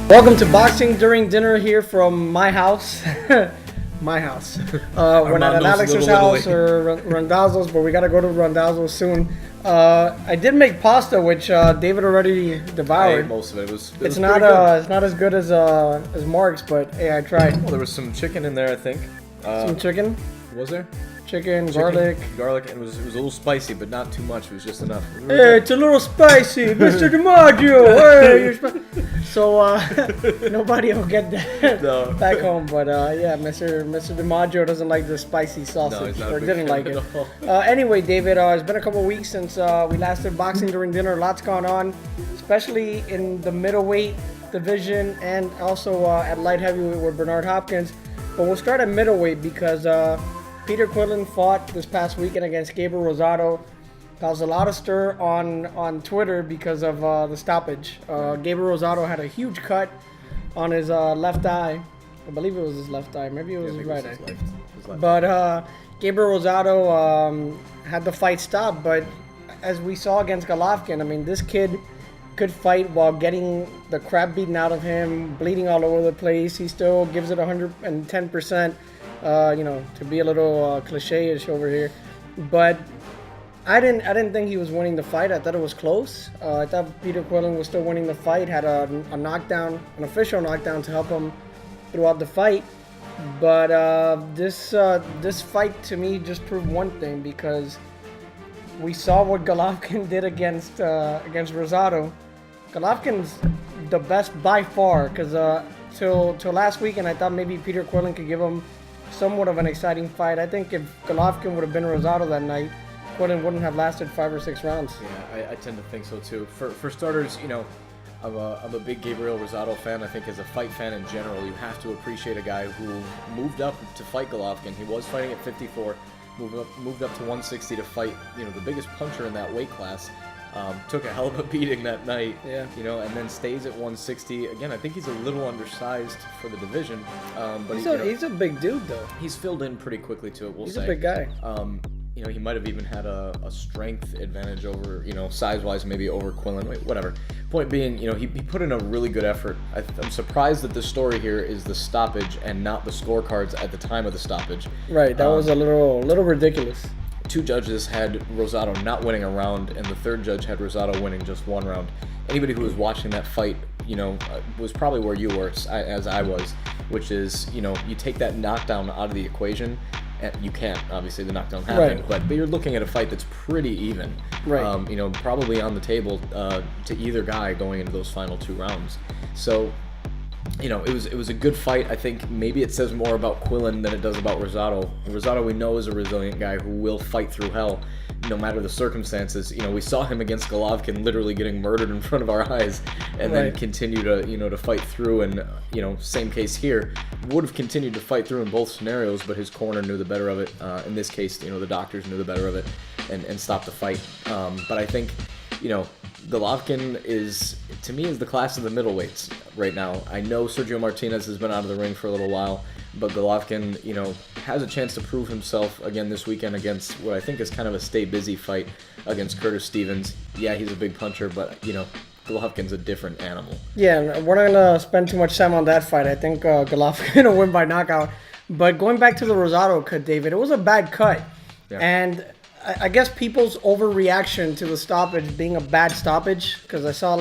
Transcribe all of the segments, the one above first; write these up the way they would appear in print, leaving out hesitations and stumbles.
Welcome to Boxing During Dinner here from my house. My house. We're not at Alex's house or Randazzo's, but we gotta go to Randazzo's soon. I did make pasta, which David already devoured. I ate most of it. It's not as good as Mark's, but hey, I tried. Well, there was some chicken in there, I think. Some chicken. Was there? Chicken, garlic, and it was a little spicy, but not too much. It was just enough. Hey, it's a little spicy, Mr. DiMaggio. Hey, you're so nobody will get that back home. But yeah, Mr. DiMaggio doesn't like the spicy sausage, or didn't like it. Anyway, David, it's been a couple of weeks since we last did Boxing During Dinner. Lots gone on, especially in the middleweight division and also at light heavyweight with Bernard Hopkins. But we'll start at middleweight because Peter Quillin fought this past weekend against Gabriel Rosado. Caused a lot of stir on Twitter because of the stoppage. Gabriel Rosado had a huge cut on his left eye. I believe it was his left eye. Maybe it was his right eye. His left. But Gabriel Rosado had the fight stopped. But as we saw against Golovkin, I mean, this kid could fight while getting the crap beaten out of him, bleeding all over the place. He still gives it 110%. To be a little cliche-ish over here, but I didn't think he was winning the fight. I thought it was close. I thought Peter Quillin was still winning the fight. Had a knockdown, an official knockdown to help him throughout the fight. But this fight to me just proved one thing, because we saw what Golovkin did against Rosado. Golovkin's the best by far, because till last weekend I thought maybe Peter Quillin could give him somewhat of an exciting fight. I think if Golovkin would have been Rosado that night, Quillin wouldn't have lasted 5 or 6 rounds. Yeah, I tend to think so too. For starters, I'm a big Gabriel Rosado fan. I think as a fight fan in general, you have to appreciate a guy who moved up to fight Golovkin. He was fighting at 54, moved up to 160 to fight, the biggest puncher in that weight class. Took a hell of a beating that night, and then stays at 160. Again, I think he's a little undersized for the division, but he's a big dude though. He's filled in pretty quickly to it. He's a big guy. He might have even had a strength advantage over, size-wise, maybe over Quillin. Whatever. Point being, he put in a really good effort. I'm surprised that the story here is the stoppage and not the scorecards at the time of the stoppage. Right. That was a little ridiculous. 2 judges had Rosado not winning a round, and the 3rd judge had Rosado winning just 1 round. Anybody who was watching that fight, was probably where you were, as I was, which is, you take that knockdown out of the equation, and you can't, obviously, the knockdown happened, right. but you're looking at a fight that's pretty even. Right. Probably on the table to either guy going into those final 2 rounds. So, it was a good fight. I think maybe it says more about Quillin than it does about Rosado. Rosado, we know, is a resilient guy who will fight through hell, no matter the circumstances. We saw him against Golovkin literally getting murdered in front of our eyes, and then continue to, to fight through. And, same case here, would have continued to fight through in both scenarios, but his corner knew the better of it. In this case, the doctors knew the better of it and stopped the fight. But I think, Golovkin is the class of the middleweights right now. I know Sergio Martinez has been out of the ring for a little while, but Golovkin, has a chance to prove himself again this weekend against what I think is kind of a stay busy fight against Curtis Stevens. Yeah, he's a big puncher, but, Golovkin's a different animal. Yeah, we're not going to spend too much time on that fight. I think Golovkin will win by knockout. But going back to the Rosado cut, David, it was a bad cut. Yeah. And I guess people's overreaction to the stoppage being a bad stoppage, because I saw a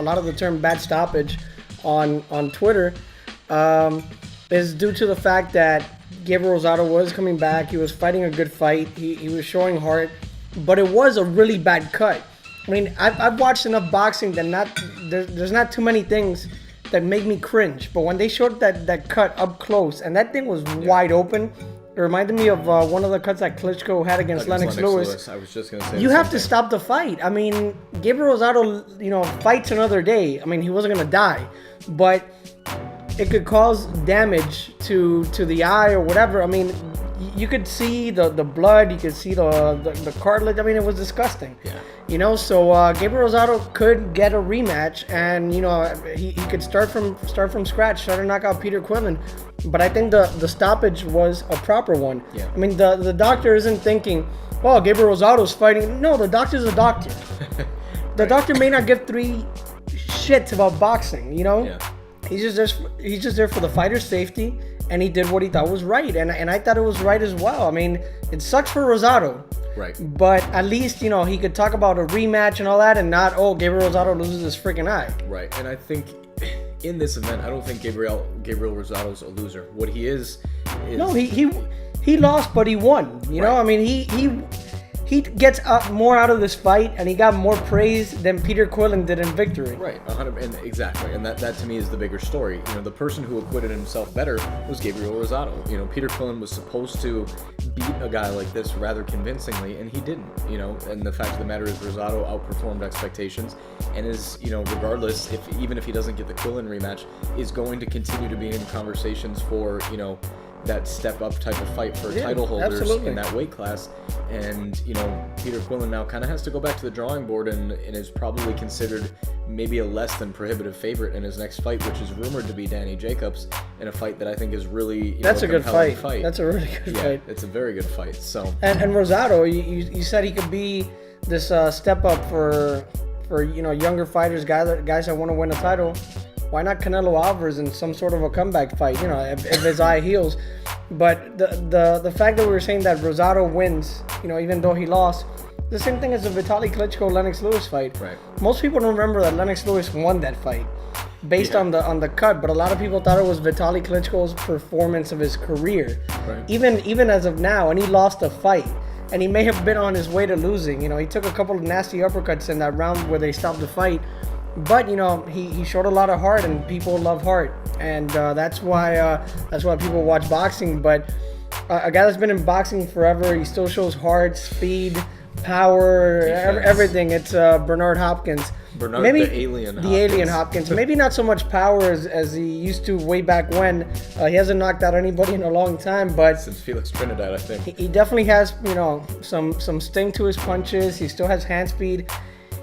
lot of the term bad stoppage on Twitter, is due to the fact that Gabriel Rosado was coming back. He was fighting a good fight. He was showing heart, but it was a really bad cut. I mean, I've watched enough boxing that there's not too many things that make me cringe. But when they showed that cut up close, and that thing was wide open, it reminded me of one of the cuts that Klitschko had against Lennox Lewis. I was just going to say you have to stop the fight. I mean, Gabriel Rosado, fights another day. I mean, he wasn't going to die, but it could cause damage to the eye or whatever. I mean, you could see the blood. You could see the cartilage. I mean, it was disgusting. Yeah. So Gabriel Rosado could get a rematch, and he could start from scratch, try to knock out Peter Quillin. But I think the stoppage was a proper one. Yeah. I mean, the doctor isn't thinking, oh, Gabriel Rosado's fighting. No, the doctor's a doctor. The doctor may not give 3 shits about boxing, Yeah. He's just there for the fighter's safety, and he did what he thought was right, and I thought it was right as well. I mean, it sucks for Rosado. Right. But at least, he could talk about a rematch and all that, and not, Gabriel Rosado loses his freaking eye. Right. And I think in this event, I don't think Gabriel Rosado's a loser. What he is no, he lost, but he won. You know, I mean, he gets more out of this fight, and he got more praise than Peter Quillin did in victory. Right, 100, and exactly, and that to me is the bigger story. The person who acquitted himself better was Gabriel Rosado. Peter Quillin was supposed to beat a guy like this rather convincingly, and he didn't. And the fact of the matter is Rosado outperformed expectations, and is regardless, even if he doesn't get the Quillin rematch, is going to continue to be in conversations for that step up type of fight for title holders in that weight class. And Peter Quillin now kind of has to go back to the drawing board and is probably considered maybe a less than prohibitive favorite in his next fight, which is rumored to be Danny Jacobs, in a fight that I think is really that's a good fight. That's a really good fight. It's a very good fight. So and Rosado, you said he could be this step up for younger fighters, guys that want to win a title. Why not Canelo Alvarez in some sort of a comeback fight? If his eye heals. But the fact that we were saying that Rosado wins, even though he lost, the same thing as the Vitaly Klitschko Lennox Lewis fight. Right. Most people don't remember that Lennox Lewis won that fight based on the cut, but a lot of people thought it was Vitaly Klitschko's performance of his career. Right. Even as of now, and he lost a fight. And he may have been on his way to losing. He took a couple of nasty uppercuts in that round where they stopped the fight. But he showed a lot of heart, and people love heart, and that's why people watch boxing. But a guy that's been in boxing forever, he still shows heart, speed, power, everything. It's Bernard Hopkins. The alien Hopkins. Maybe not so much power as he used to way back when. He hasn't knocked out anybody in a long time, but since Felix Trinidad, I think he definitely has some sting to his punches. He still has hand speed.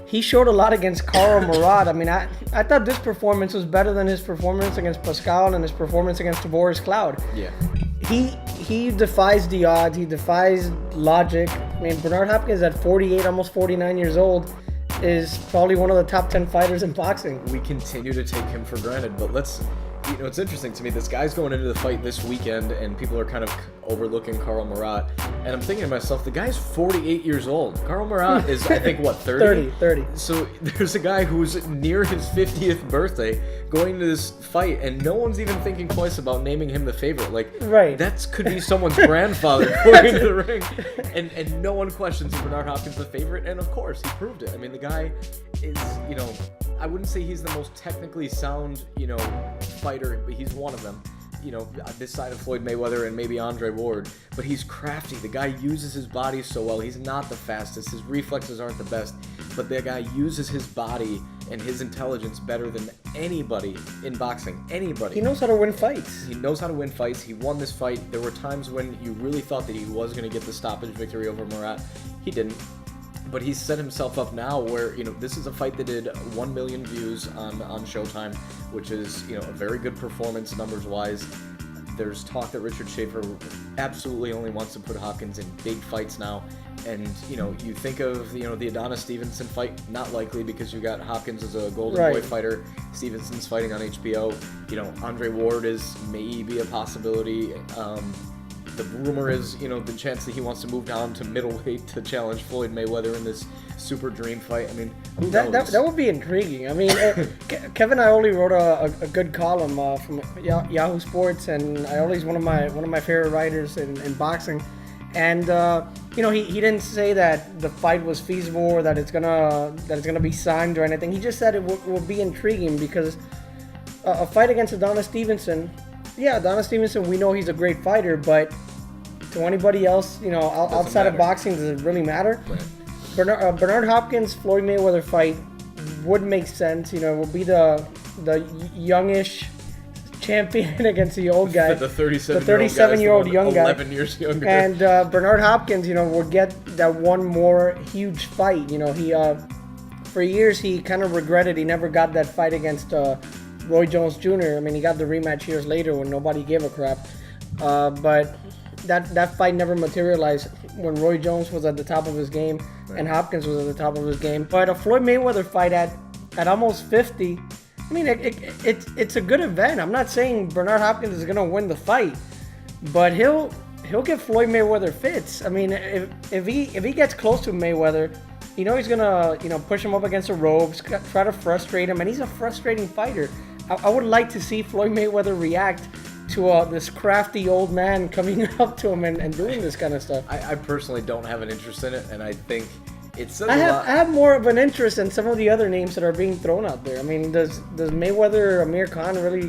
He showed a lot against Karl Murat. I mean, I thought this performance was better than his performance against Pascal and his performance against Boris Cloud. Yeah. He defies the odds. He defies logic. I mean, Bernard Hopkins at 48, almost 49 years old, is probably one of the top 10 fighters in boxing. We continue to take him for granted, but it's interesting to me. This guy's going into the fight this weekend, and people are kind of overlooking Karl Murat. And I'm thinking to myself, the guy's 48 years old. Karl Murat is, I think, what, 30? 30. So there's a guy who's near his 50th birthday going to this fight, and no one's even thinking twice about naming him the favorite. Like, that could be someone's grandfather going into the ring. And no one questions Bernard Hopkins the favorite, and of course, he proved it. I mean, the guy is, I wouldn't say he's the most technically sound, fighter, but he's one of them. This side of Floyd Mayweather and maybe Andre Ward, but he's crafty. The guy uses his body so well. He's not the fastest. His reflexes aren't the best, but the guy uses his body and his intelligence better than anybody in boxing. Anybody. He knows how to win fights. He won this fight. There were times when you really thought that he was going to get the stoppage victory over Murat. He didn't. But he's set himself up now where, this is a fight that did 1 million views on Showtime, which is, a very good performance numbers-wise. There's talk that Richard Schaefer absolutely only wants to put Hopkins in big fights now. And, you think of, the Adonis Stevenson fight, not likely because you got Hopkins as a Golden Boy fighter. Stevenson's fighting on HBO. Andre Ward is maybe a possibility. The rumor is, the chance that he wants to move down to middleweight to challenge Floyd Mayweather in this super dream fight. I mean, who knows? That would be intriguing. I mean, Kevin Iole wrote a good column from Yahoo Sports, and Iole's one of my favorite writers in boxing. And he didn't say that the fight was feasible or that it's gonna be signed or anything. He just said it will be intriguing because a fight against Adonis Stevenson. Yeah, Adonis Stevenson, we know he's a great fighter, but to anybody else, outside of boxing, does it really matter? Right. Bernard Hopkins, Floyd Mayweather fight would make sense. It will be the youngish champion against the old guy. The 37-year-old young guy. 11 years younger. And Bernard Hopkins, will get that one more huge fight. He for years he kind of regretted he never got that fight against Roy Jones Jr. I mean, he got the rematch years later when nobody gave a crap. But that fight never materialized when Roy Jones was at the top of his game and Hopkins was at the top of his game. But a Floyd Mayweather fight at almost 50, I mean, it's a good event. I'm not saying Bernard Hopkins is gonna win the fight, but he'll give Floyd Mayweather fits. I mean, if he gets close to Mayweather, he's gonna push him up against the ropes, try to frustrate him, and he's a frustrating fighter. I would like to see Floyd Mayweather react to this crafty old man coming up to him and doing this kind of stuff. I personally don't have an interest in it, and I think it says I have more of an interest in some of the other names that are being thrown out there. I mean, does Mayweather, Amir Khan really,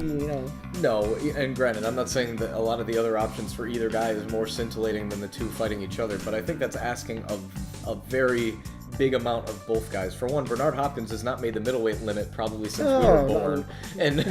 No, and granted, I'm not saying that a lot of the other options for either guy is more scintillating than the two fighting each other, but I think that's asking of a very big amount of both guys. For one, Bernard Hopkins has not made the middleweight limit probably since we were born, and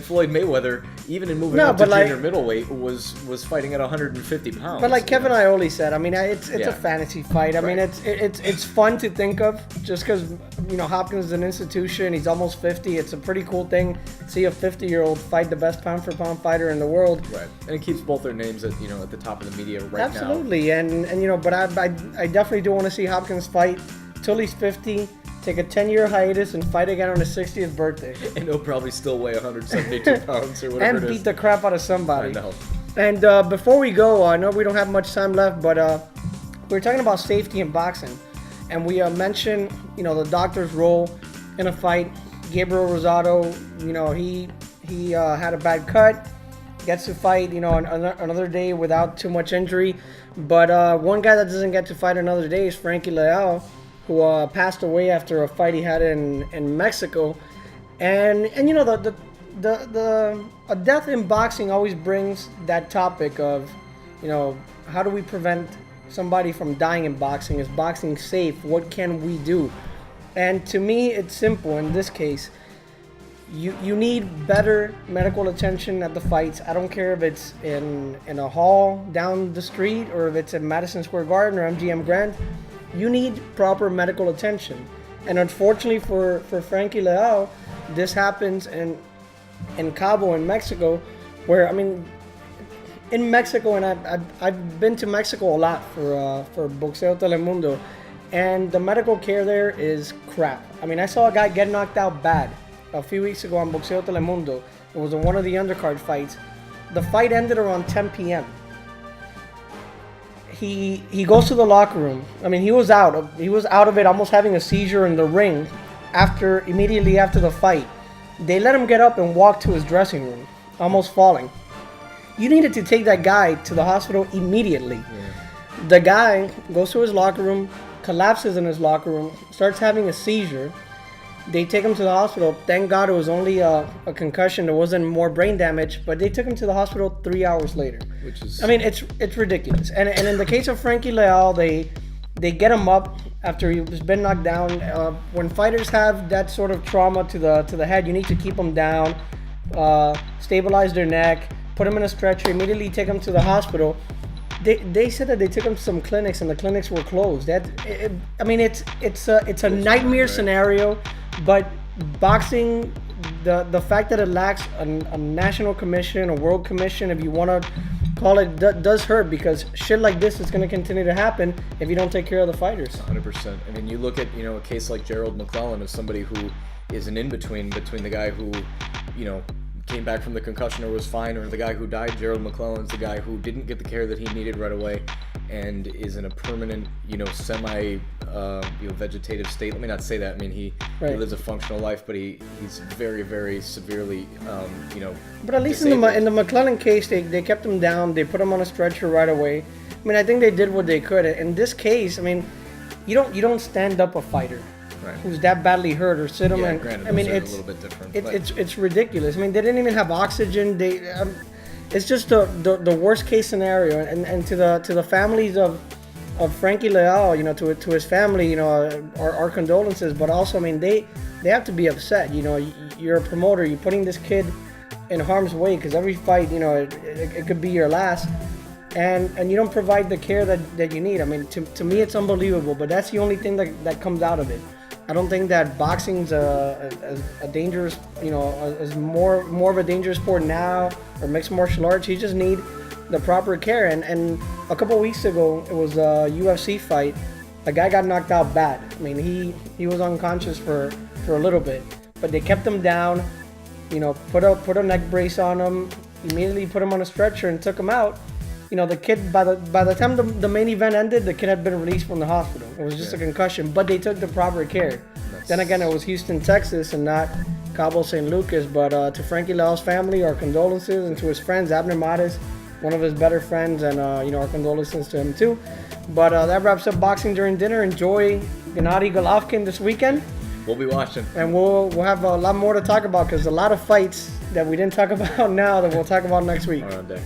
Floyd Mayweather, even in moving up to junior middleweight, was fighting at 150 pounds. But like Kevin Iole said, I mean, it's a fantasy fight. I mean, it's fun to think of just because Hopkins is an institution. He's almost 50. It's a pretty cool thing to see a 50-year-old fight the best pound-for-pound fighter in the world. Right, and it keeps both their names at the top of the media right Absolutely. now. Absolutely, and but I definitely do want to see Hopkins fight till he's 50, take a 10-year hiatus, and fight again on his 60th birthday. And he'll probably still weigh 172 pounds or whatever and beat the crap out of somebody. I know. And before we go, I know we don't have much time left, but we're talking about safety in boxing. And we mentioned, the doctor's role in a fight. Gabriel Rosado, he had a bad cut, gets to fight, another day without too much injury. But one guy that doesn't get to fight another day is Frankie Leal, who passed away after a fight he had in Mexico. And a death in boxing always brings that topic of, how do we prevent somebody from dying in boxing? Is boxing safe? What can we do? And to me, it's simple in this case. You need better medical attention at the fights. I don't care if it's in a hall down the street or if it's in Madison Square Garden or MGM Grand. You need proper medical attention. And unfortunately for Frankie Leal, this happens in Cabo in Mexico, where, I mean, in Mexico, and I've been to Mexico a lot for Boxeo Telemundo, and the medical care there is crap. I mean, I saw a guy get knocked out bad a few weeks ago on Boxeo Telemundo. It was in one of the undercard fights. The fight ended around 10 p.m. He goes to the locker room. I mean, he was out of it, almost having a seizure in the ring. Immediately after the fight, they let him get up and walk to his dressing room, almost falling. You needed to take that guy to the hospital immediately. Yeah. The guy goes to his locker room, collapses in his locker room, starts having a seizure. They take him to the hospital. Thank God it was only a concussion. There wasn't more brain damage, but they took him to the hospital 3 hours later. Which is... I mean, it's ridiculous. And in the case of Frankie Leal, they get him up after he's been knocked down. When fighters have that sort of trauma to the head, you need to keep them down, stabilize their neck, put them in a stretcher, immediately take them to the hospital. They said that they took him to some clinics and the clinics were closed. It's a nightmare scenario. But boxing, the fact that it lacks a national commission, a world commission, if you want to call it, does hurt, because shit like this is going to continue to happen if you don't take care of the fighters. 100%. I mean, you look at a case like Gerald McClellan as somebody who is an in-between between the guy who came back from the concussion or was fine, or the guy who died. Gerald McClellan's the guy who didn't get the care that he needed right away and is in a permanent, semi vegetative state. Let me not say that. I mean, he lives a functional life, but he's very, very severely, But at least in the McClellan case, they kept him down. They put him on a stretcher right away. I mean, I think they did what they could. In this case, I mean, you don't stand up a fighter. Right. Who's that badly hurt or sit him and granted, I mean, it's a little bit different. It's ridiculous. I mean, they didn't even have oxygen. It's just the worst case scenario. And to the families of Frankie Leal, to his family, our condolences. But also, I mean, they have to be upset. You're a promoter. You're putting this kid in harm's way because every fight, it could be your last. And you don't provide the care that you need. I mean, to me, it's unbelievable. But that's the only thing that comes out of it. I don't think that boxing's a dangerous, is more of a dangerous sport now, or mixed martial arts. You just need the proper care. And a couple weeks ago, it was a UFC fight. A guy got knocked out bad. I mean, he was unconscious for a little bit. but they kept him down. Put a neck brace on him. Immediately put him on a stretcher and took him out. The kid, by the time the main event ended, the kid had been released from the hospital. It was just a concussion, but they took the proper care. Then again, it was Houston, Texas, and not Cabo San Lucas. But to Frankie Leo's family, our condolences, and to his friends, Abner Mares, one of his better friends, and our condolences to him too. But that wraps up Boxing During Dinner. Enjoy Gennady Golovkin this weekend. We'll be watching. And we'll have a lot more to talk about because a lot of fights that we didn't talk about now that we'll talk about next week. All right,